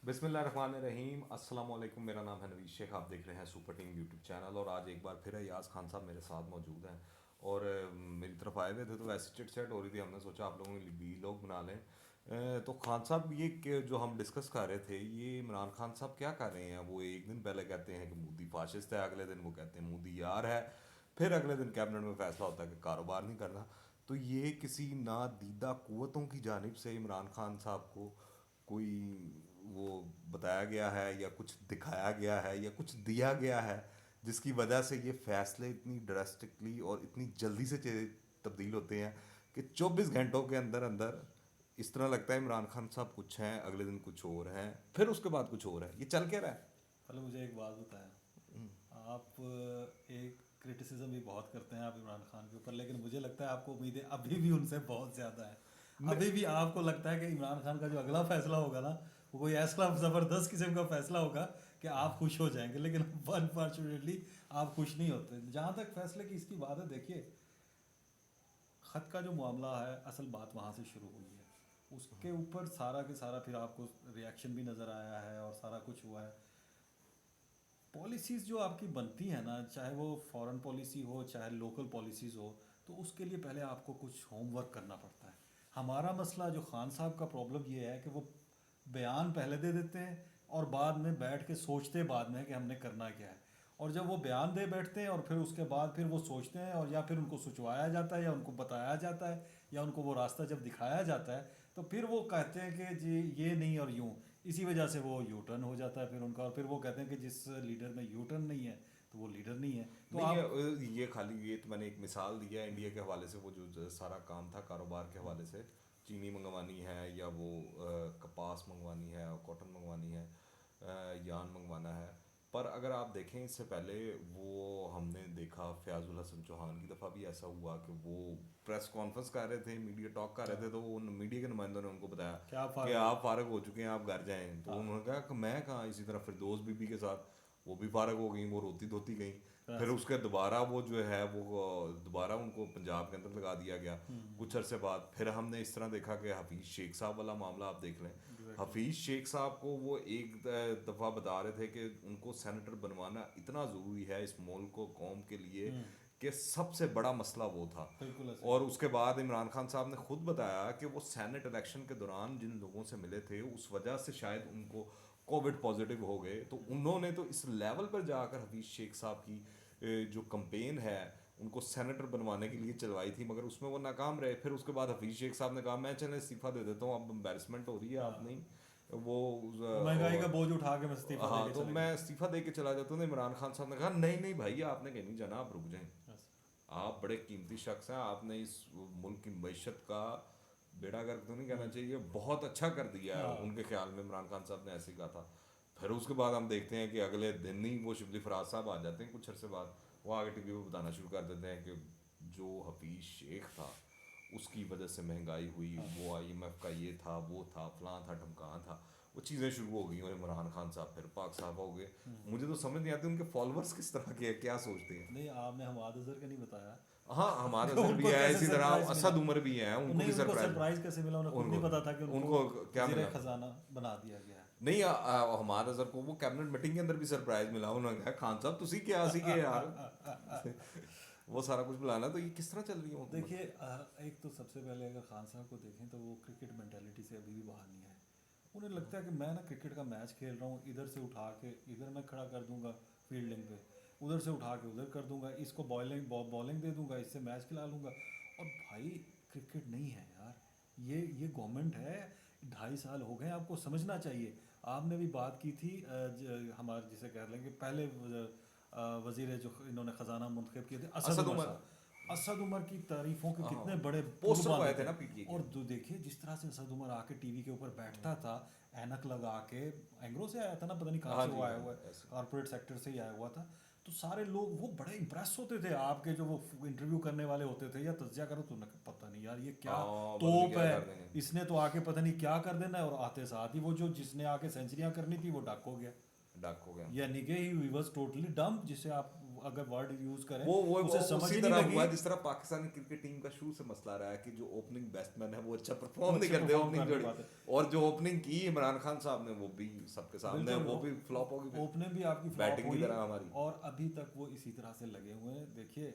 बिस्मिल्लाहिर्रहमानिर्रहीम अस्सलाम वालेकुम। मेरा नाम है नवीद शेख, आप देख रहे हैं सुपर टीम यूट्यूब चैनल। और आज एक बार फिर अयाज खान साहब मेरे साथ मौजूद हैं और मेरी तरफ आए हुए थे, तो वैसे चिट चैट हो रही थी। हमने सोचा आप लोगों के लिए भी लोग बना लें। तो खान साहब जो हम डिस्कस कर रहे थे, ये इमरान खान साहब क्या कर रहे हैं। वो एक दिन पहले कहते हैं कि मोदी फाशिस्ट है, अगले दिन वो कहते हैं मोदी यार है, फिर अगले दिन कैबिनेट में फैसला होता है कि कारोबार नहीं करना। तो ये किसी नादीदा कुव्वतों की जानिब से इमरान खान साहब को कोई वो बताया गया है या कुछ दिखाया गया है या कुछ दिया गया है, जिसकी वजह से ये फैसले इतनी ड्रास्टिकली और इतनी जल्दी से तब्दील होते हैं कि 24 घंटों के अंदर अंदर इस तरह लगता है इमरान खान साहब कुछ हैं, अगले दिन कुछ और हैं, फिर उसके बाद कुछ और है। ये चल क्या रहा है? पहले मुझे एक बात बताएं। आप एक क्रिटिसिज्म भी बहुत करते हैं आप इमरान खान के ऊपर, लेकिन मुझे लगता है आपको उम्मीदें अभी भी उनसे बहुत ज़्यादा है। मैं अभी भी आपको लगता है कि इमरान खान का जो अगला फैसला होगा ना, वो कोई ऐसा ज़बरदस्त किस्म का फैसला होगा कि आप खुश हो जाएंगे, लेकिन अनफॉर्चुनेटली आप खुश नहीं होते। जहाँ तक फैसले की इसकी बात है, देखिए, ख़त का जो मामला है, असल बात वहाँ से शुरू हुई है। उसके ऊपर सारा के सारा फिर आपको रिएक्शन भी नज़र आया है और सारा कुछ हुआ है। पॉलिसीज़ जो आपकी बनती है ना, चाहे वो फॉरेन पॉलिसी हो चाहे लोकल पॉलिसीज़ हो, तो उसके लिए पहले आपको कुछ होमवर्क करना पड़ता है। हमारा मसला जो खान साहब का प्रॉब्लम ये है कि वो बयान पहले दे देते हैं और बाद में बैठ के सोचते बाद में कि हमने करना क्या है। और जब वो बयान दे बैठते हैं और फिर उसके बाद फिर वो सोचते हैं, और या फिर उनको सोचवाया जाता है या उनको बताया जाता है या उनको वो रास्ता जब दिखाया जाता है, तो फिर वो कहते हैं कि जी ये नहीं और यूँ। इसी वजह से वो यू टर्न हो जाता है फिर उनका, और फिर वो कहते हैं कि जिस लीडर में यू टर्न नहीं है तो वो लीडर नहीं है। तो नहीं, आप ये खाली ये तो मैंने एक मिसाल दिया है इंडिया के हवाले से। वो जो सारा काम था कारोबार के हवाले से, चीनी मंगवानी है या वो कपास मंगवानी है और कॉटन मंगवानी है, यान मंगवाना है। पर अगर आप देखें इससे पहले वो हमने देखा फयाजुल हसन चौहान की दफ़ा भी ऐसा हुआ कि वो प्रेस कॉन्फ्रेंस कर रहे थे, मीडिया टॉक कर रहे थे, तो उन मीडिया के नुमाइंदों ने उनको बताया क्या आप कि फारग हो आप गए। फारग हो चुके हैं, आप घर जाएं। तो हाँ, उन्होंने कहा कि मैं कहाँ। इसी तरह फिरदौस बीबी के साथ वो भी फारग हो गई, वो रोती धोती गई। फिर बस। उसके दोबारा वो जो है वो दोबारा उनको पंजाब के अंदर लगा दिया गया कुछ अरसे बाद। फिर हमने इस तरह देखा कि हफीज़ शेख साहब वाला मामला आप देख लें। एग्जैक्टली। हफीज़ शेख साहब को वो एक दफ़ा बता रहे थे कि उनको सेनेटर बनवाना इतना ज़रूरी है इस मुल्क को, कौम के लिए, कि सबसे बड़ा मसला वो था। बिल्कुल ऐसे। और उसके बाद इमरान खान साहब ने खुद बताया कि वो सेनेट इलेक्शन के दौरान जिन लोगों से मिले थे उस वजह से शायद उनको कोविड पॉजिटिव हो गए। तो उन्होंने तो इस लेवल पर जाकर हफीज़ शेख साहब की जो कंपेन है उनको सेनेटर बनवाने के लिए चलवाई थी, मगर उसमें वो नाकाम रहे। फिर उसके बाद हफीज़ शेख साहब ने कहा मैं चले इस्तीफ़ा दे देता हूँ, अब एम्बेरसमेंट हो रही है, आप नहीं वो वो महंगाई का और बोझ उठा के मैं इस्तीफा दे हाँ, के तो चले मैं गए। इस्तीफ़ा दे के चला जाता हूँ। तो इमरान खान साहब ने कहा नहीं नहीं भाई, आपने कहीं नहीं जाना, आप रुक जाएं। बस। आप बड़े कीमती शख्स हैं, आपने इस मुल्क की मैशत का बेड़ा गर्क तो नहीं कहना चाहिए, बहुत अच्छा कर दिया है। हाँ। उनके ख्याल में इमरान खान साहब ने ऐसे ही कहा था। फिर उसके बाद हम देखते हैं कि अगले दिन ही वो शिबली फराज साहब आ जाते हैं कुछ अरसे बाद। वो आगे टीवी पे बताना शुरू कर देते हैं कि जो हफीज़ शेख था उसकी वजह से महंगाई हुई, वो IMF का ये था वो था फलां था ढमकान था। वो चीज़ें शुरू हो गई और इमरान खान साहब फिर पाक साहब हो गए। मुझे तो समझ नहीं आती उनके फॉलोअर्स किस तरह के हैं, क्या सोचते हैं। नहीं, आपने हमाद अजहर का नहीं बताया हाँ, हमारा कि अज़हर भी उनको है, कैसे इसी तरह सरप्राइज मिला। असद उमर भी हैं, उनको नहीं, भी उनको सरप्राइज। सरप्राइज कैसे मिला, उन्हें खुद नहीं उनको पता था कि उनको उनको क्या वजीर मिला? खजाना बना दिया गया नहीं, हमारा अज़हर को वो कैबिनेट मीटिंग के अंदर भी सरप्राइज मिला। उन्होंने कहा खान साहब तुसी क्या सीखे यार। है। वो सारा कुछ बुलाना। तो ये किस तरह चल रही है हुकूमत? देखिए, एक तो सबसे पहले अगर खान साहब को देखें तो वो क्रिकेट मेंटालिटी से अभी भी बाहर नहीं आए। उन्हें लगता है कि मैं ना क्रिकेट का मैच खेल रहा हूँ, इधर से उठा के इधर मैं खड़ा कर दूंगा फील्डिंग पे, उधर से उठा के उधर कर दूंगा, इसको बॉलिंग दे दूंगा, इससे मैच खिला लूँगा। और भाई, क्रिकेट नहीं है यार, ये गवर्नमेंट है। 2.5 साल हो गए, आपको समझना चाहिए। आपने भी बात की थी हमारे जिसे कह लेंगे पहले वजीर जो इन्होंने ख़जाना मुंतखब किए थे, असद असद उमर उमर। साहब। असद उमर की तारीफों के हाँ, कितने बड़े पुल पोस्टर वो बांधे आए थे थे। ना PTA के। और देखिए जिस तरह से असद उमर आके टीवी के ऊपर बैठता था, ऐनक लगा के, एंग्रो से आया था ना, पता नहीं कहाँ हाँ से वो जी, आया हाँ हुआ जी, है, ऐसे। कॉर्पोरेट सेक्टर से ही आया हुआ था। तो सारे लोग वो बड़े इंप्रेस होते थे आपके जो वो इंटरव्यू करने वाले होते थे या तज्जिया करो, तो उन्हें पता नहीं यार ये क्या हाँ, पता नहीं तोप क्या है, कर देंगे। इसने तो आके पता नहीं क्या कर देना है। और आते साथ ही वो जो जिसने आके सेंचुरियां करनी थी वो डक हो गया। डक हो गया। यानी कि ही वाज टोटली डम्प, जिसे आप अगर वर्ड यूज करें वो उसे समझ उसी ही नहीं तरह लगी। हुआ जिस तरह पाकिस्तानी क्रिकेट टीम का शुरू से मसला रहा है कि जो ओपनिंग बैट्समैन है वो अच्छा परफॉर्म नहीं अच्छे करते परफॉर्म ओपनिंग कर नहीं जोड़ी, पाते। और जो ओपनिंग की इमरान खान साहब ने वो भी सबके सामने है, बिल्कुल, वो भी फ्लॉप होगी फिर ओपनिंग भी आपकी फ्लॉप बैटिंग की हुई, तरह हमारी। और अभी तक वो इसी तरह से लगे हुए हैं। देखिए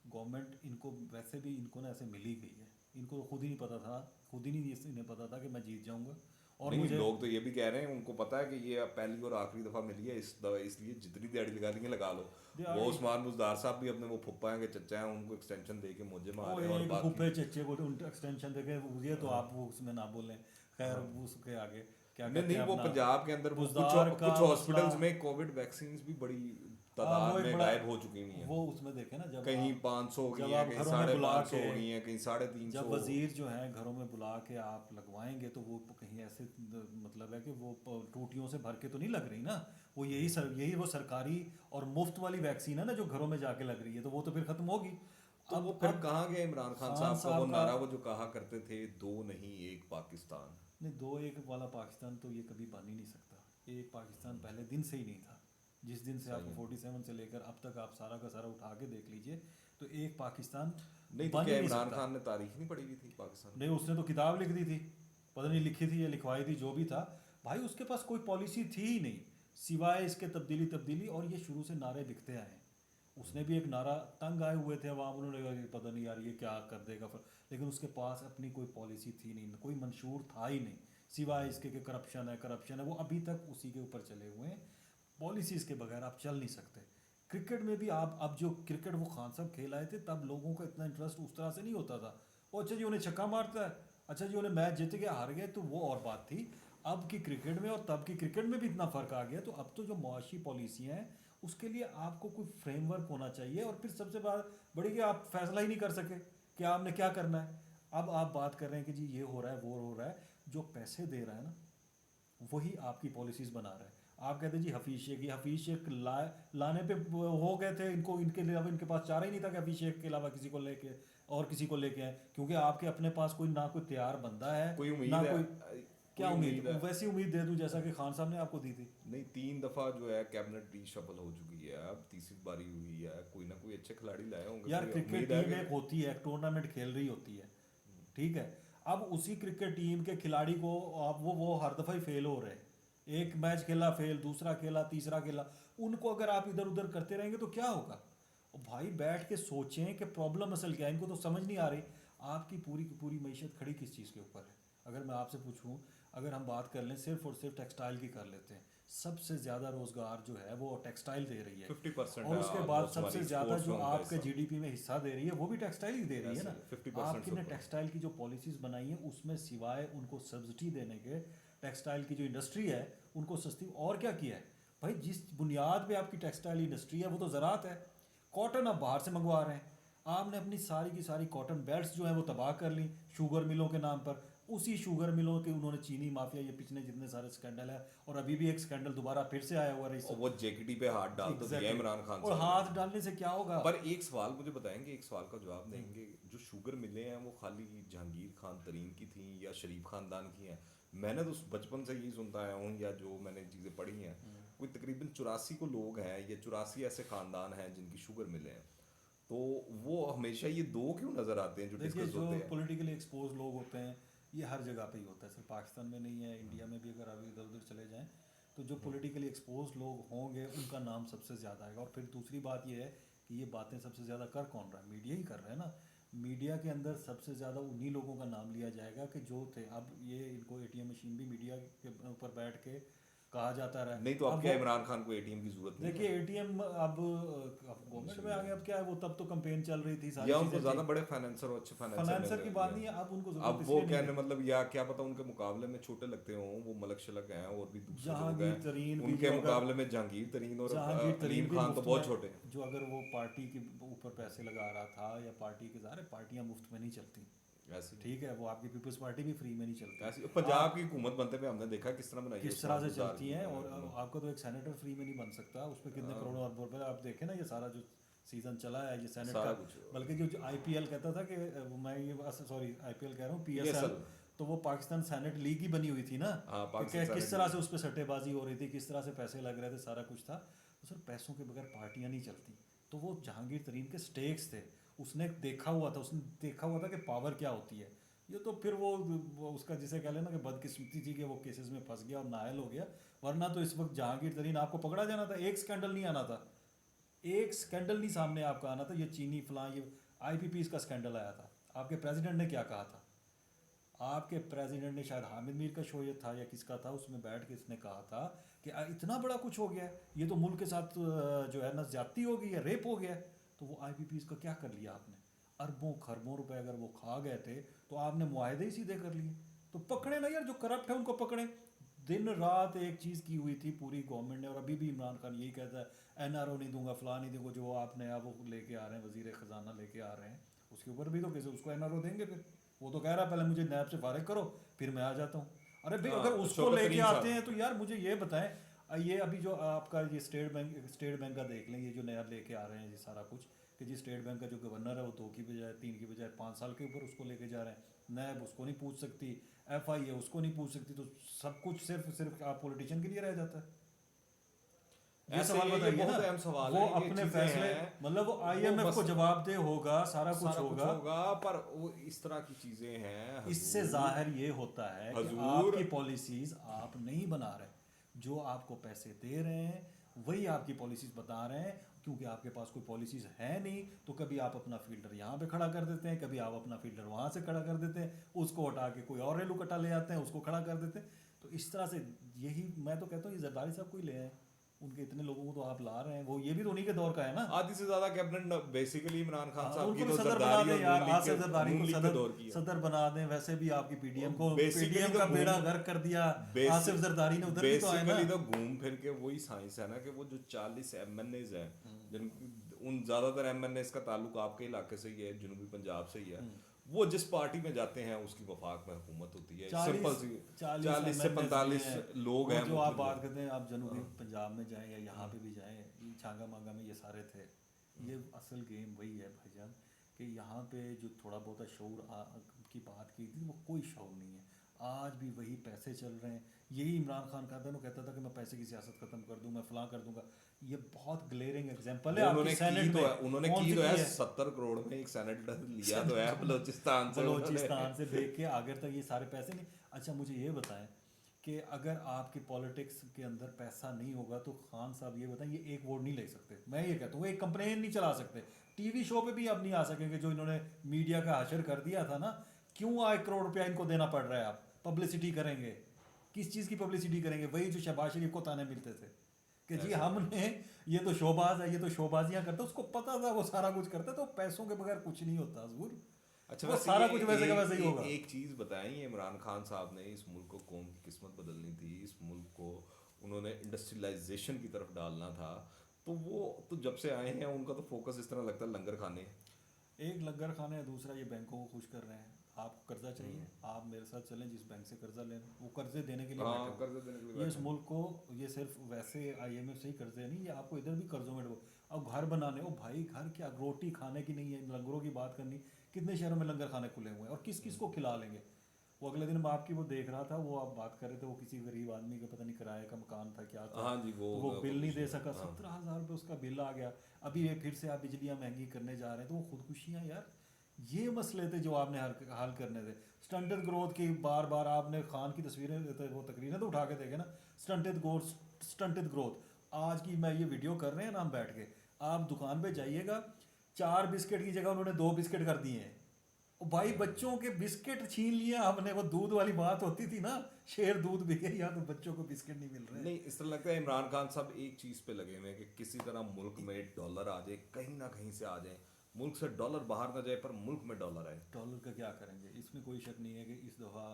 गवर्नमेंट इनको वैसे भी इनको ना ऐसे मिल ही गई है, इनको तो खुद ही नहीं पता था, खुद ही नहीं इन्हें पता था कि मैं जीत जाऊंगा। और नहीं, मुझे लोग तो ये भी कह रहे हैं उनको पता है कि ये अब पहली और आखिरी दफा मिली है इस दफा, इसलिए जितनी दिहाड़ी लगा ली है लगा लो। वो दिहाड़ी उस्मान बुजदार साहब भी अपने वो फुप्पा हैं के चचा हैं उनको एक्सटेंशन दे के मुझे मार वो रहे हैं, और एक बाकी फुप्पे चच्चे को उन एक्सटेंशन देके ये तो हाँ आप वो उसमें ना बोलें। खैर हाँ। वो उसके आगे क्या नहीं कहते नहीं, हैं वो अपना पंजाब के अंदर वो कुछ बुजदार का कुछ मसला। हॉस्पिटल्स में कोविड वैक्सीन भी बड़ी वो तादाद एक में बड़ा गायब हो चुकी हुई हैं। वो उसमें देखे ना, जब कहीं आप 500 हो गई जब हैं, आप कहीं घरों में बुला 550 के, हो गई हैं, कहीं 350। जब वजीर जो हैं घरों में बुला के आप लगवाएंगे तो वो कहीं ऐसे मतलब है कि वो टूटियों से भर के तो नहीं लग रही ना, वो यही वो सरकारी और मुफ्त वाली वैक्सीन है ना जो घरों में जाके लग रही है, तो वो तो फिर खत्म होगी। तो वो फिर कहाँ गया इमरान खान खान साहब का वो साहब का नारा, वो जो कहा करते थे दो नहीं एक पाकिस्तान। नहीं, दो एक वाला पाकिस्तान तो ये कभी बन ही नहीं सकता। एक पाकिस्तान पहले दिन से ही नहीं था। जिस दिन से आपको 47 से लेकर अब तक आप सारा का सारा उठा के देख लीजिए, तो एक पाकिस्तान नहीं तो बन ही क्या नहीं इमरान सकता। खान ने तारीख नहीं पढ़ी हुई थी पाकिस्तान नहीं, उसने तो किताब लिख दी थी, पता नहीं लिखी थी या लिखवाई थी, जो भी था भाई उसके पास कोई पॉलिसी थी ही नहीं सिवाय इसके तब्दीली तब्दीली, और ये शुरू से नारे बिकते आए हैं। उसने भी एक नारा, तंग आए हुए थे अवाम, उन्होंने कहा कि पता नहीं यार ये क्या कर देगा फिर, लेकिन उसके पास अपनी कोई पॉलिसी थी नहीं, कोई मंशूर था ही नहीं सिवाय इसके कि करप्शन है, वो अभी तक उसी के ऊपर चले हुए हैं। पॉलिसीज़ के बगैर आप चल नहीं सकते। क्रिकेट में भी आप अब जो क्रिकेट वो खान साहब खेल आए थे तब लोगों का इतना इंटरेस्ट उस तरह से नहीं होता था। ओ अच्छा जी उन्हें छक्का मारता है, अच्छा जी उन्हें मैच जीत गया हार गए, तो वो और बात थी। अब की क्रिकेट में और तब की क्रिकेट में भी इतना फ़र्क आ गया, तो अब तो जो मुआशी पॉलिसियाँ हैं उसके लिए आपको कोई फ्रेमवर्क होना चाहिए, और फिर सबसे बड़ी कि आप फैसला ही नहीं कर सके कि आपने क्या करना है। अब आप बात कर रहे हैं कि जी ये हो रहा है वो हो रहा है, जो पैसे दे रहा है ना वही आपकी पॉलिसीज़ बना रहा है। आप कहते हैं जी हफीज़ शेख लाने पे हो गए थे, इनको इनके अलावा इनके पास चारा ही नहीं था कि हफीज़ शेख के अलावा किसी को लेके और किसी को लेके आए, क्योंकि आपके अपने पास कोई ना कोई तैयार बंदा है कोई उम्मीद ना है, कोई। क्या कोई उम्मीद? है वैसी उम्मीद दे दूं जैसा कि खान साहब ने आपको दी थी। नहीं। 3 दफा जो है कैबिनेट रीशफल हो चुकी है, अब तीसरी बारी हुई है, कोई ना कोई अच्छे खिलाड़ी लाए होंगे, यार कोई क्रिकेट उम्मीद है टीम कि एक होती है, एक टूर्नामेंट खेल रही होती है, ठीक है। अब उसी क्रिकेट टीम के खिलाड़ी को आप वो हर दफ़ा ही फेल हो रहे हैं, एक मैच खेला फेल, दूसरा खेला, तीसरा खेला, उनको अगर आप इधर उधर करते रहेंगे तो क्या होगा? और भाई बैठ के सोचें कि प्रॉब्लम असल क्या है, इनको तो समझ नहीं आ रही। आपकी पूरी की पूरी मीशत खड़ी किस चीज़ के ऊपर है? अगर मैं आपसे पूछूं, अगर हम बात कर लें सिर्फ और सिर्फ टेक्सटाइल की कर लेते हैं, सबसे ज़्यादा रोज़गार जो है वो टेक्सटाइल दे रही है, 50% और उसके बाद सबसे ज़्यादा जो आपके जी जीडीपी में हिस्सा दे रही है वो भी टेक्सटाइल ही दे रही है ना। 50% आपकी से ने ऊपर। टेक्सटाइल की जो पॉलिसीज़ बनाई हैं उसमें सिवाय उनको सब्सिडी देने के, टेक्सटाइल की जो इंडस्ट्री है उनको सस्ती, और क्या किया है भाई? जिस बुनियाद पे आपकी टेक्सटाइल इंडस्ट्री है वो तो ज़राअत है। कॉटन आप बाहर से मंगवा रहे हैं, आपने अपनी सारी की सारी कॉटन बेल्ट्स जो हैं वो तबाह कर ली शुगर मिलों के नाम पर। उसी शुगर मिलों के उन्होंने चीनी माफिया, ये पिछले जितने सारे स्कैंडल है, और अभी भी एक स्कैंडल दोबारा फिर से आया हुआ है और वो जेकेटी पे हाथ डाल तो दिया इमरान खान और साहब हाथ ने। डालने से क्या होगा? पर एक सवाल मुझे बताएंगे, एक सवाल का जवाब देंगे, जो शुगर मिलें हैं वो खाली जहांगीर खान तरीन की थी या शरीफ खानदान की हैं? मैंने तो बचपन से यही सुनता आया हूँ, या जो मैंने चीज़ें पढ़ी हैं, कोई तकरीबन 84 को लोग हैं, या 84 ऐसे खानदान हैं जिनकी शुगर मिले हैं। तो वो हमेशा ये दो क्यों नज़र आते हैं जो देखिए डिस्कस जो होते हैं? पॉलिटिकली एक्सपोज लोग होते हैं ये हर जगह पे ही होता है, सिर्फ पाकिस्तान में नहीं है, इंडिया में भी अगर आप इधर उधर चले जाएं तो जो पॉलिटिकली एक्सपोज लोग होंगे उनका नाम सबसे ज़्यादा आएगा। और फिर दूसरी बात ये है कि ये बातें सबसे ज़्यादा कर कौन रहा है? मीडिया ही कर रहा है ना। मीडिया के अंदर सबसे ज़्यादा उन्हीं लोगों का नाम लिया जाएगा कि जो थे, अब ये इनको एटीएम मशीन भी मीडिया के ऊपर बैठ के कहा जाता रहा है। नहीं तो अब अब क्या वो इमरान खान को एटीएम की जरूरत नहीं देखिए है? एटीएम अब गवर्नमेंट में आ गया, अब क्या है, वो तब तो कंपेन चल रही थी, सारी या उनको चीज़ें ज़्यादा थी। बड़े फाइनेंसर और अच्छे फाइनेंसर फाइनेंसर की बात मिल नहीं गए। है, अब उनको अब जरूरत वो इसलिए नहीं कहने है। मतलब, या क्या पता उनके मुकाबले में छोटे लगते हों, वो मलक शलक हैं और भी दूसरे लोग जहांगीर हैं, तरीन भी उनके जो अगर मुकाबले में जहांगीर तरीन और जहांगीर तरीन अलीम भी खान तो मुफ्त बहुत में, छोटे हैं। जो अगर वो पार्टी के ऊपर पैसे लगा रहा था, या पार्टी के सारे पार्टियां मुफ्त में नहीं चलती, ऐसे ठीक है, वो आपकी पीपल्स पार्टी भी फ्री में नहीं चलती। ऐसे पंजाब की हुकूमत बनते पे हमने देखा किस तरह बनाई है किस तरह से उस्मान बुज़दार चलती की हैं, और हुकूमत। आपका तो एक सेनेटर फ्री में नहीं बन सकता, उस पर कितने करोड़ों अरबों रुपए आप देखें ना, ये सारा जो सीजन चला है ये सेनेट सारा का। कुछ बल्कि जो आईपीएल कहता था कि मैं ये सॉरी आईपीएल कह रहा हूँ, पीएसएल, PSL, तो वो पाकिस्तान सेनेट लीग ही बनी हुई थी ना, हाँ कि पाकिस्तान किस सेनेट तरह लीग। से उस पर सट्टेबाजी हो रही थी, किस तरह से पैसे लग रहे थे, सारा कुछ था। तो सर पैसों के बगैर पार्टियां नहीं चलती। तो वो जहांगीर तरीन के स्टेक्स थे, उसने देखा हुआ था कि पावर क्या होती है। ये तो फिर वो उसका जिसे कह लेना कि बदकिस्मती थी कि वो केसेस में फंस गया और नायल हो गया, वरना तो इस वक्त जहांगीर तरीन आपको पकड़ा जाना था, एक स्कैंडल नहीं आना था, एक स्कैंडल नहीं सामने आपका आना था। ये चीनी फलां ये आईपीपी का स्कैंडल आया था, आपके प्रेसिडेंट ने क्या कहा था, आपके प्रेसिडेंट ने शायद हामिद मीर का शो ये था या किसका था, उसमें बैठ के इसने कहा था कि इतना बड़ा कुछ हो गया है, ये तो मुल्क के साथ जो है ना ज्यादती हो गई है, रेप हो गया है। तो वो आईपीपी का क्या कर लिया आपने, अरबों खरबों रुपए अगर वो खा गए थे तो आपने मुआहदे ही सीधे कर लिए। तो पकड़े ना यार, जो करप्ट है उनको पकड़े। दिन रात एक चीज़ की हुई थी पूरी गवर्नमेंट ने, और अभी भी इमरान खान यही कहता है एनआरओ नहीं दूंगा, फलां नहीं दूंगा, जो आप नया वो लेके आ रहे हैं, वजीर खजाना लेके आ रहे हैं, उसके ऊपर भी तो कैसे उसको एनआरओ देंगे फिर। वो तो कह रहा है पहले मुझे नैब से फारिग करो फिर मैं आ जाता हूँ। अरे भाई हाँ, अगर उसको शौकत लेके तरीन आते साहब। हैं तो यार मुझे ये बताएं, ये अभी जो आपका ये स्टेट बैंक का देख लें, ये जो नया लेके आ रहे हैं ये सारा कुछ, कि जी स्टेट बैंक का जो गवर्नर है वो 2 की बजाय 3 की बजाय 5 साल के ऊपर उसको लेके जा रहे हैं, नैब उसको नहीं पूछ सकती, एफआई है उसको नहीं पूछ सकती, तो सब कुछ सिर्फ सिर्फ आप पॉलिटिशियन के लिए रह जाता है। ये ऐसे सवाल ये बताइए ना, बहुत अहम सवाल वो है, ये अपने चीजें फैसले हैं, मतलब वो वो आईएमएफ को बस जवाबदेह होगा, सारा कुछ सारा कुछ होगा। होगा, पर वो इस तरह की चीजें हैं इससे हजूर। जाहिर ये होता है कि हजूर आपकी पॉलिसीज आप नहीं बना रहे, जो आपको पैसे दे रहे हैं वही आपकी पॉलिसीज बता रहे हैं, क्योंकि आपके पास कोई पॉलिसीज है नहीं। तो कभी आप अपना फील्डर यहाँ पे खड़ा कर देते हैं, कभी आप अपना फील्डर वहाँ से खड़ा कर देते हैं, उसको हटा के कोई और रेलू कटा ले आते हैं, उसको खड़ा कर देते हैं। तो इस तरह से यही मैं तो कहता हूँ ये जरदारी साहब को ही ले आए, उनके इतने लोगों को तो आप ला रहे हैं, वो ये भी तो उन्हीं के दौर का है ना। आधी से ज्यादा कैबिनेट बेसिकली इमरान खान साहब की उनको भी तो सदर बना जरदारी दें और यार, नून लीग आसिफ जरदारी को के सदर दौर की है। सदर बना दें। वैसे भी आपकी पीडीएम को बेसिकली पीडीएम तो का बेड़ा घूम गर्क कर दिया आसिफ बेसिक जरदारी ने, उधर भी तो आए ना। बेसिकली तो घूम फिर के वही साइंस है ना, कि वो जो 40 एमएनएज है, जिन उन ज्यादातर एमएनएज का ताल्लुक आपके इलाके से ही है, जनूबी पंजाब से ही है, वो जिस पार्टी में जाते हैं उसकी वफाक में हुकूमत होती है। सिंपल सी 40 से 45 लोग हैं जो आप मुख्तलिफ। बात करते हैं, आप जनूबी पंजाब में जाएं या यहाँ पे भी जाएं, छांगा मांगा में ये सारे थे। ये असल गेम वही है भाईजान, कि यहाँ पे जो थोड़ा बहुत शौर की बात की थी, वो कोई शौर नहीं है। आज भी वही पैसे चल रहे हैं। यही इमरान खान कहता था कि मैं पैसे की सियासत खत्म कर दूं, मैं फलां कर दूंगा। ये बहुत ग्लेयरिंग एग्जांपल है आपकी सेनेट में। उन्होंने कौन की सी तो है, की 70 करोड़ में एक सेनेटर लिया तो है बलोचिस्तान से बलोचिस्तान से देख के आगे तक ये सारे पैसे नहीं। अच्छा मुझे ये बताएं कि अगर आपकी पॉलिटिक्स के अंदर पैसा नहीं होगा तो खान साहब ये बताएं, ये एक वोट नहीं ले सकते। मैं ये कहता हूँ एक कंप्लेन नहीं चला सकते, टीवी शो पे भी अब नहीं आ सकेंगे। जो इन्होंने मीडिया का हशर कर दिया था ना, क्यों 1 करोड़ रुपया इनको देना पड़ रहा है, आप पब्लिसिटी करेंगे, किस चीज़ की पब्लिसिटी करेंगे? वही जो शहबाज शरीफ को ताने मिलते थे कि जी हमने, ये तो शोबाज है, ये तो शोबाजियां करता, उसको पता था वो सारा कुछ करता, तो पैसों के बगैर कुछ नहीं होता हजूर। अच्छा वो वैसे सारा ये कुछ वैसे का वैसे ही होगा। एक चीज़ बताएं, ये इमरान खान साहब ने इस मुल्क को, कौम की किस्मत बदलनी थी, इस मुल्क को उन्होंने इंडस्ट्रियलाइजेशन की तरफ डालना था, तो वो तो जब से आए हैं उनका तो फोकस इस तरह लगता है लंगर खाने। एक लंगर खाने है, दूसरा ये बैंकों को खुश कर रहे हैं। आपको कर्जा चाहिए, आप मेरे साथ चलें, जिस बैंक से कर्जा लें वो कर्जे देने के लिए हाँ, बैठे हो। कर्ज देने के लिए ये इस बैठे हैं। मुल्क को, ये सिर्फ वैसे आईएमएफ से ही कर्जे नहीं, ये आपको इधर भी कर्जों में डुबो। अब घर बनाने, ओ भाई घर क्या, रोटी खाने की नहीं है, लंगरों की बात करनी। कितने शहरों में लंगर खाने खुले हुए हैं और किस किस को खिला लेंगे? वो अगले दिन आपकी वो देख रहा था, वो आप बात कर रहे थे, वो किसी गरीब आदमी का पता नहीं किराए का मकान था क्या था, हाँ जी, तो वो बिल नहीं दे सका, हाँ। 17,000 रुपये उसका बिल आ गया। अभी ये फिर से आप बिजलियाँ महंगी करने जा रहे हैं, तो वो खुदकुशियाँ यार। ये मसले थे जो आपने हल करने थे। स्टंटेड ग्रोथ की बार बार आपने खान की तस्वीरें वो तकरीरें तो उठा के देखे ना, स्टंटेड ग्रोथ। आज की मैं ये वीडियो कर रहे हैं ना हम बैठ के, आप दुकान पे जाइएगा, 4 बिस्किट की जगह उन्होंने 2 बिस्किट कर दिए हैं। ओ भाई बच्चों के बिस्किट छीन लिए आपने। वो दूध वाली बात होती थी ना, शेर दूध भी गई, या तो बच्चों को बिस्किट नहीं मिल रहे। नहीं, इस तरह लगता है इमरान खान साहब एक चीज़ पे लगे हुए हैं कि किसी तरह मुल्क में डॉलर आ जाए, कहीं ना कहीं से आ जाए, मुल्क से डॉलर बाहर ना जाए पर मुल्क में डॉलर आए। डॉलर का क्या करेंगे? इसमें कोई शक नहीं है कि इस दफ़ा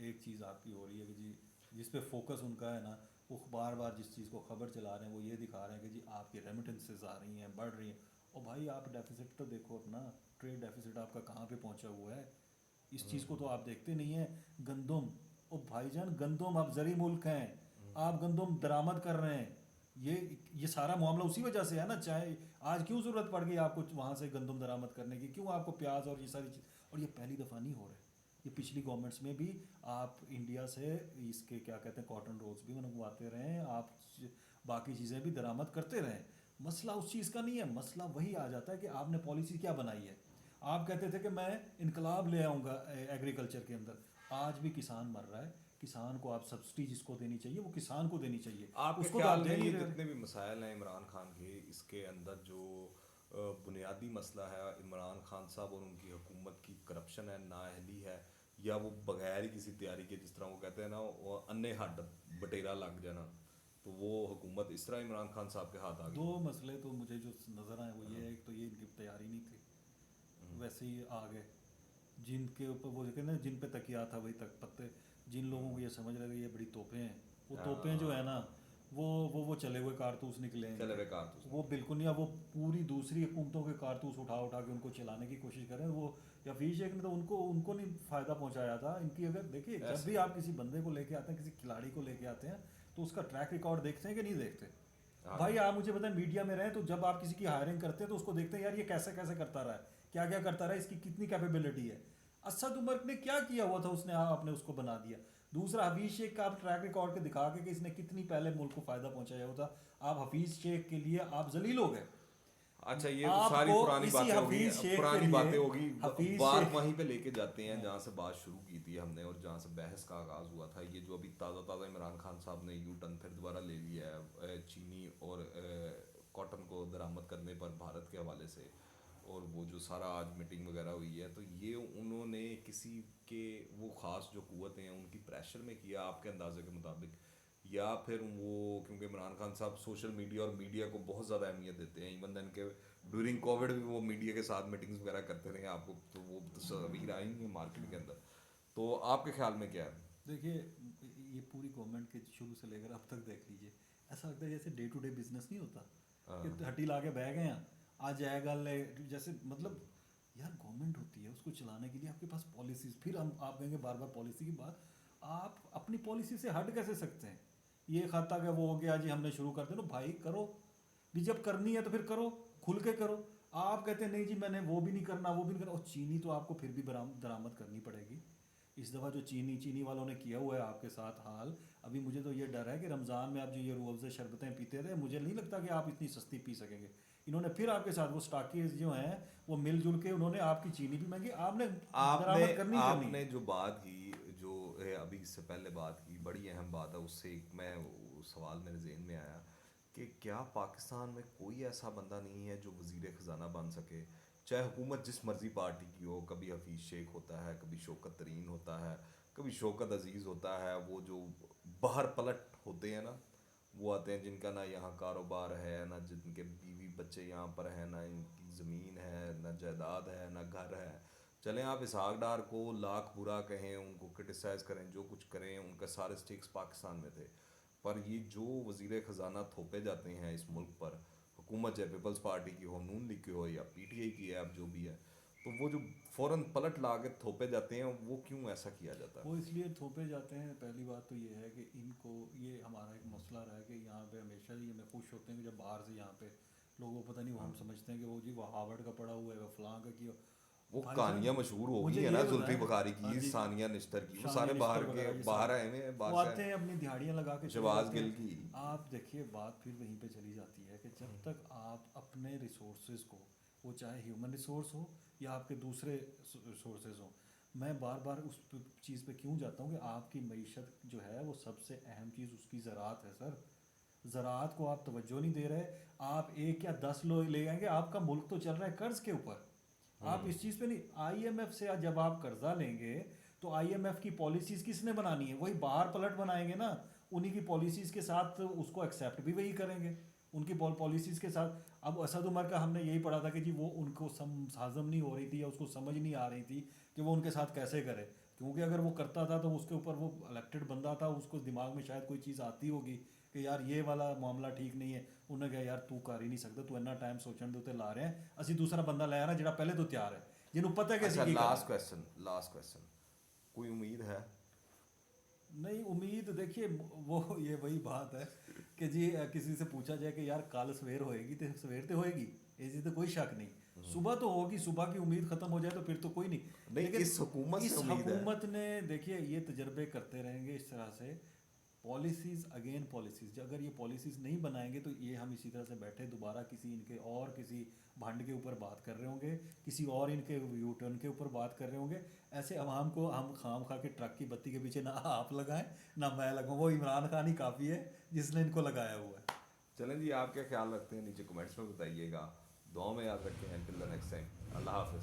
एक चीज़ आपकी हो रही है कि जी जिस पे फोकस उनका है ना, वो बार बार जिस चीज़ को खबर चला रहे हैं वो ये दिखा रहे हैं कि जी आपकी रेमिटेंसेस आ रही हैं, बढ़ रही हैं। और भाई आप डेफिसिट तो देखो अपना, ट्रेड डेफिसिट आपका कहाँ पे पहुँचा हुआ है, इस चीज़ को तो आप देखते नहीं हैं। गंदम, ओ भाईजान गंदम, आप जरी मुल्क हैं, आप गंदम दरामद कर रहे हैं। ये सारा मामला उसी वजह से है ना। चाहे आज क्यों ज़रूरत पड़ गई आपको वहाँ से गंदम दरामद करने की, क्यों आपको प्याज और ये सारी चीज़, और ये पहली दफ़ा नहीं हो रहा है। ये पिछली गवर्नमेंट्स में भी आप इंडिया से इसके क्या कहते हैं कॉटन रोल्स भी मंगवाते रहें, आप बाकी चीज़ें भी दरामद करते रहें। मसला उस चीज़ का नहीं है, मसला वही आ जाता है कि आपने पॉलिसी क्या बनाई है। आप कहते थे कि मैं इनकलाब ले आऊँगा एग्रीकल्चर के अंदर, आज भी किसान मर रहा है। किसान को आप सब्सिडी जिसको देनी चाहिए वो किसान को देनी चाहिए, आपके उसको तो ख्याल आप में दे नहीं ये रहे। जितने भी मसाइल हैं इमरान खान के, इसके अंदर जो बुनियादी मसला है इमरान खान साहब और उनकी हुकूमत की करप्शन है, नाअहली है, या वो बगैर ही किसी तैयारी के, जिस तरह वो कहते हैं ना, वो अन्य हड बटेरा लग जाना, तो वो हुकूमत इस तरह इमरान खान साहब के हाथ आ दो गई? मसले तो मुझे जो नज़र आए वो ये है, एक तो ये इनकी तैयारी नहीं थी, वैसे ही आ गए। जिनके ऊपर वो कहते हैं ना, जिन पे तकिया था वही तक पत्ते, जिन लोगों को ये समझ लगे ये बड़ी तोपें हैं, वो तोपें जो है ना, वो चले हुए कारतूस निकले हैं चले इनके। बेकार तो वो बिल्कुल नहीं, अब वो पूरी दूसरी हुकूमतों के कारतूस उठा उठा के उनको चलाने की कोशिश कर रहे हैं। वो या हफीज शेख ने तो उनको उनको नहीं फ़ायदा पहुंचाया था इनकी। अगर देखिए, जब ऐसे भी आप किसी बंदे को लेके आते हैं, किसी खिलाड़ी को लेके आते हैं, तो उसका ट्रैक रिकॉर्ड देखते हैं कि नहीं देखते? हाँ भाई जी। आप मुझे बताएं, मीडिया में रहें तो जब आप किसी की हायरिंग करते हैं तो उसको देखते हैं, यार ये कैसे कैसे करता रहा है, क्या क्या करता रहा है, इसकी कितनी कैपेबिलिटी है। असद उमर ने क्या किया हुआ था, उसने आपने उसको बना दिया। दूसरा, हफीज शेख का आप ट्रैक रिकॉर्ड के दिखा के कि इसने कितनी पहले मुल्क को फ़ायदा पहुंचाया हुआ था, आप हफीज शेख के लिए आप जलील हो गए। अच्छा, ये तो सारी आपको पुरानी इसी बातें होगी, हफीज शेख के पुरानी लिए, बातें होगी। हफीज बात शेख, वहीं पे लेके जाते हैं हाँ, जहाँ से बात शुरू की थी हमने और जहाँ से बहस का आगाज़ हुआ था। ये जो अभी ताज़ा ताज़ा इमरान खान साहब ने यू टर्न फिर दोबारा ले लिया है चीनी और कॉटन को दरामद करने पर भारत के हवाले से, और वो जो सारा आज मीटिंग वगैरह हुई है, तो ये उन्होंने किसी के वो ख़ास जो कुव्वतें हैं उनकी प्रेशर में किया आपके अंदाजे के मुताबिक, या फिर वो क्योंकि इमरान खान साहब सोशल मीडिया और मीडिया को बहुत ज़्यादा अहमियत देते हैं, इवन दैन के ड्यूरिंग कोविड भी वो मीडिया के साथ मीटिंग्स वगैरह करते रहे, आपको तो वो तस्वीर आई है मार्केट के अंदर, तो आपके ख्याल में क्या है? देखिए, ये पूरी गवर्नमेंट के शुरू से लेकर अब तक देख लीजिए, ऐसा लगता है जैसे डे टू डे बिजनेस नहीं होता कि हाँ। हट्टी ला के बह गए हैं, आज है गल है, जैसे मतलब यार गवर्नमेंट होती है, उसको चलाने के लिए आपके पास पॉलिसीज, फिर हम आप कहेंगे बार बार पॉलिसी की बात, आप अपनी पॉलिसी से हट कैसे सकते हैं? ये खाता क्या वो हो गया जी, हमने शुरू कर दिया, तो भाई करो भी, जब करनी है तो फिर करो, खुल के करो। आप कहते हैं नहीं जी मैंने वो भी नहीं करना, वो भी नहीं करना, और चीनी तो आपको फिर भी दरामद करनी पड़ेगी। इस दफ़ा जो चीनी वालों ने किया हुआ है आपके साथ हाल, अभी मुझे तो ये डर है कि रमज़ान में आप जो ये रूह अफ़ज़ा शरबतें पीते थे, मुझे नहीं लगता कि आप इतनी सस्ती पी सकेंगे। इन्होंने फिर आपके साथ वो स्टाकीज जो हैं वो मिलजुल के उन्होंने आपकी चीनी भी महंगी, आपने आपने दरामद करनी ही करनी आपने है। जो बात की, जो है अभी इससे पहले बात की, बड़ी अहम बात है, उससे एक मैं वो सवाल मेरे जहन में आया कि क्या पाकिस्तान में कोई ऐसा बंदा नहीं है जो वज़ीर ख़जाना बन सके, चाहे हुकूमत जिस मर्ज़ी पार्टी की हो, कभी हफीज़ शेख होता है, कभी शौकत तरीन होता है, कभी शौकत अज़ीज़ होता है, वो जो बाहर पलट होते हैं ना, वो आते हैं जिनका ना यहाँ कारोबार है, ना जिनके बीवी बच्चे यहाँ पर हैं, ना इनकी ज़मीन है, ना जायदाद है, ना घर है। चलें आप इसहाक डार को लाख बुरा कहें, उनको क्रिटिसाइज़ करें, जो कुछ करें, उनके सारे स्टिक्स पाकिस्तान में थे, पर ये जो वज़ीर ख़जाना थोपे जाते हैं इस मुल्क पर, हुकूमत चाहे पीपल्स पार्टी की हो, नून लीग की हो, या पीटीआई की है, अब जो भी है, तो वो जो फ़ौरन पलट ला के थोपे जाते हैं, वो क्यों ऐसा किया जाता वो इसलिए थोपे जाते हैं, पहली बात तो ये है कि इनको, ये हमारा एक मसला रहा है कि यहाँ पे हमेशा ही हमें खुश होते हैं कि जब बाहर से यहाँ पे लोगों को पता नहीं, वो हम समझते हैं कि वो जी वो हार्वर्ड का पढ़ा हुआ है, वो फलां का किया। वो भाईजान कहानियाँ मशहूर हो गई मुझे है ना, ये जुल्फी बताएं, बुखारी हाँ की, जी, सानिया निश्तर की, वो शानिया सारे बाहर निश्तर के वगैरह ये बाहर सारे, आए हुए हैं वो बाहर आते हैं अपनी दिहाड़ियाँ लगा के चले शहबाज जाते गिल हैं। की। आप देखिए, बात फिर वहीं पे चली जाती है कि जब तक आप अपने रिसोर्सेज को, वो चाहे ह्यूमन रिसोर्स हो या आपके दूसरे रिसोर्सेज हो, मैं बार बार उस चीज़ पे क्यों जाता हूँ कि आपकी मईशत जो है वो सबसे अहम चीज़ उसकी ज़राअत है सर। ज़राअत को आप तवज्जो नहीं दे रहे, आप एक या 10 लोग ले आएंगे, आपका मुल्क तो चल रहा है कर्ज़ के ऊपर। आप इस चीज़ पे नहीं, आईएमएफ से जब आप कर्जा लेंगे तो आईएमएफ की पॉलिसीज़ किसने बनानी है? वही बाहर पलट बनाएंगे ना, उन्हीं की पॉलिसीज़ के साथ उसको एक्सेप्ट भी वही करेंगे, उनकी पॉलिसीज़ के साथ। अब असद उमर का हमने यही पढ़ा था कि जी वो उनको हाजम नहीं हो रही थी या उसको समझ नहीं आ रही थी कि वो उनके साथ कैसे करे, क्योंकि अगर वो करता था तो उसके ऊपर, वो इलेक्टेड बंदा था, उसको दिमाग में शायद कोई चीज़ आती होगी कि यार ये वाला मामला ठीक नहीं है। उन्हें कहा यार तू कर ही नहीं सकता, तू इन्ना टाइम सोचने दे उत्ते ला रहे हैं, ਅਸੀਂ दूसरा बंदा ले आ रहा ਜਿਹੜਾ पहले तो तैयार है, ਜਿਹਨੂੰ पता है कि अच्छा, ਅਸੀਂ ਕੀ करना। लास्ट क्वेश्चन, कोई उम्मीद है? नहीं उम्मीद, देखिए वो ये वही बात है कि जी किसी से पूछा जाए कि यार कल सवेर होएगी, तो सवेर तो होएगी, इसी तो कोई शक नहीं, सुबह तो होगी, सुबह की उम्मीद ख़त्म हो जाए तो फिर तो कोई नहीं। नहीं, लेकिन इस हुकूमत इस से उम्मीद है। हुकूमत ने, देखिए ये तजर्बे करते रहेंगे इस तरह से, पॉलिसीज़ अगेन पॉलिसीज़, अगर ये पॉलिसीज़ नहीं बनाएंगे तो ये हम इसी तरह से बैठे दोबारा किसी भंड के ऊपर बात कर रहे होंगे, किसी और इनके यूटर्न के ऊपर बात कर रहे होंगे। ऐसे अवाम को हम खाम खा के ट्रक की बत्ती के पीछे ना आप लगाएं ना मैं लगाऊं, वो इमरान खान ही काफ़ी है जिसने इनको लगाया हुआ है। चलें जी, आप क्या ख्याल रखते हैं नीचे कमेंट्स में बताइएगा। दुआ में याद रखें। एंटिल द नेक्स्ट टाइम, अल्लाह हाफिज़।